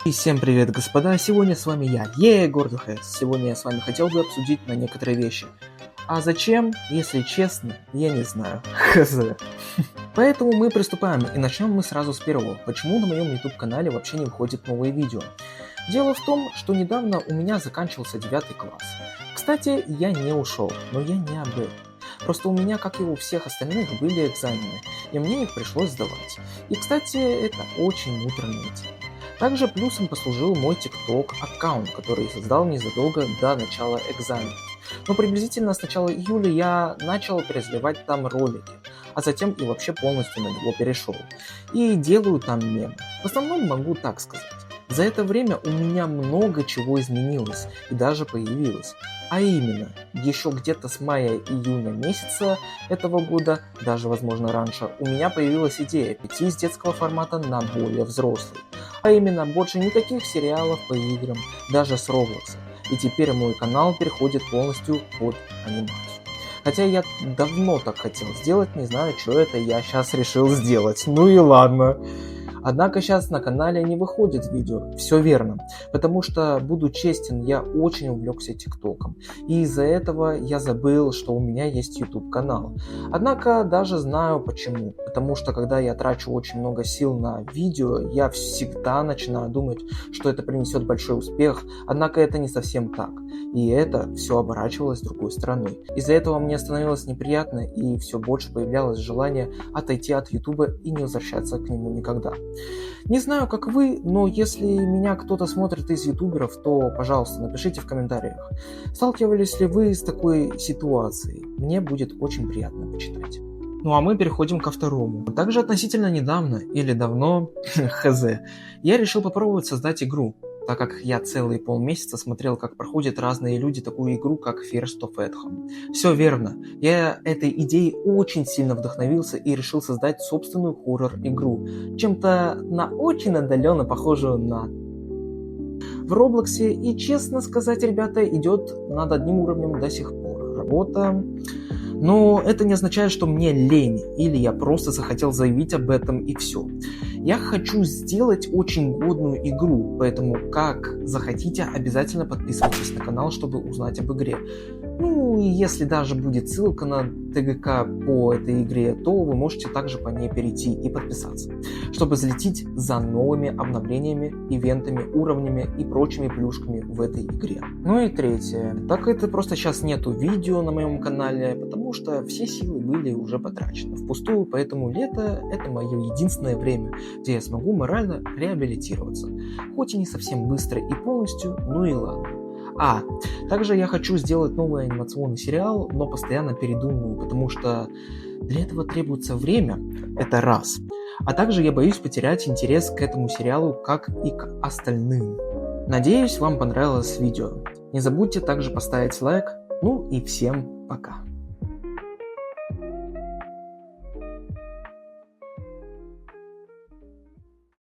И всем привет, господа! Сегодня с вами я, Гордухес. Сегодня я с вами хотел бы обсудить на некоторые вещи. А зачем, если честно, я не знаю. Хз. Поэтому мы приступаем, и начнем мы сразу с первого. Почему на моем YouTube-канале вообще не выходят новые видео? Дело в том, что недавно у меня заканчивался 9 класс. Кстати, я не ушел, но я не об этом. Просто у меня, как и у всех остальных, были экзамены, и мне их пришлось сдавать. И, кстати, это очень муторная тема. Также плюсом послужил мой TikTok аккаунт, который я создал незадолго до начала экзаменов. Но приблизительно с начала июля я начал перезаливать там ролики, а затем и вообще полностью на него перешел. И делаю там мемы. В основном могу так сказать. За это время у меня много чего изменилось и даже появилось. А именно, еще где-то с мая-июня месяца этого года, даже возможно раньше, у меня появилась идея перейти из детского формата на более взрослый. А именно, больше никаких сериалов по играм, даже с Roblox. И теперь мой канал переходит полностью под анимацию. Хотя я давно так хотел сделать, не знаю, что это я сейчас решил сделать. Ну и ладно. Однако сейчас на канале не выходит видео, все верно, потому что, буду честен, я очень увлекся ТикТоком, и из-за этого я забыл, что у меня есть YouTube канал. Однако даже знаю почему, потому что когда я трачу очень много сил на видео, я всегда начинаю думать, что это принесет большой успех, однако это не совсем так, и это все оборачивалось другой стороной. Из-за этого мне становилось неприятно, и все больше появлялось желание отойти от YouTube и не возвращаться к нему никогда. Не знаю, как вы, но если меня кто-то смотрит из ютуберов, то, пожалуйста, напишите в комментариях, сталкивались ли вы с такой ситуацией. Мне будет очень приятно почитать. Ну а мы переходим ко второму. Также относительно недавно или давно, хз, я решил попробовать создать игру, так как я целые полмесяца смотрел, как проходят разные люди такую игру, как First of Edham. Все верно, я этой идеей очень сильно вдохновился и решил создать собственную хоррор-игру, чем-то на очень отдаленно похожую на в Роблоксе, и, честно сказать, ребята, идет над одним уровнем до сих пор. Работа... Но это не означает, что мне лень, или я просто захотел заявить об этом и все. Я хочу сделать очень годную игру, поэтому как захотите, обязательно подписывайтесь на канал, чтобы узнать об игре. Ну и если даже будет ссылка на ТГК по этой игре, то вы можете также по ней перейти и подписаться, чтобы залететь за новыми обновлениями, ивентами, уровнями и прочими плюшками в этой игре. Ну и третье. Так это просто сейчас нету видео на моем канале, потому что все силы были уже потрачены впустую, поэтому лето — это мое единственное время, где я смогу морально реабилитироваться. Хоть и не совсем быстро и полностью, ну и ладно. Также я хочу сделать новый анимационный сериал, но постоянно передумываю, потому что для этого требуется время, это раз. А также я боюсь потерять интерес к этому сериалу, как и к остальным. Надеюсь, вам понравилось видео. Не забудьте также поставить лайк, ну и всем пока.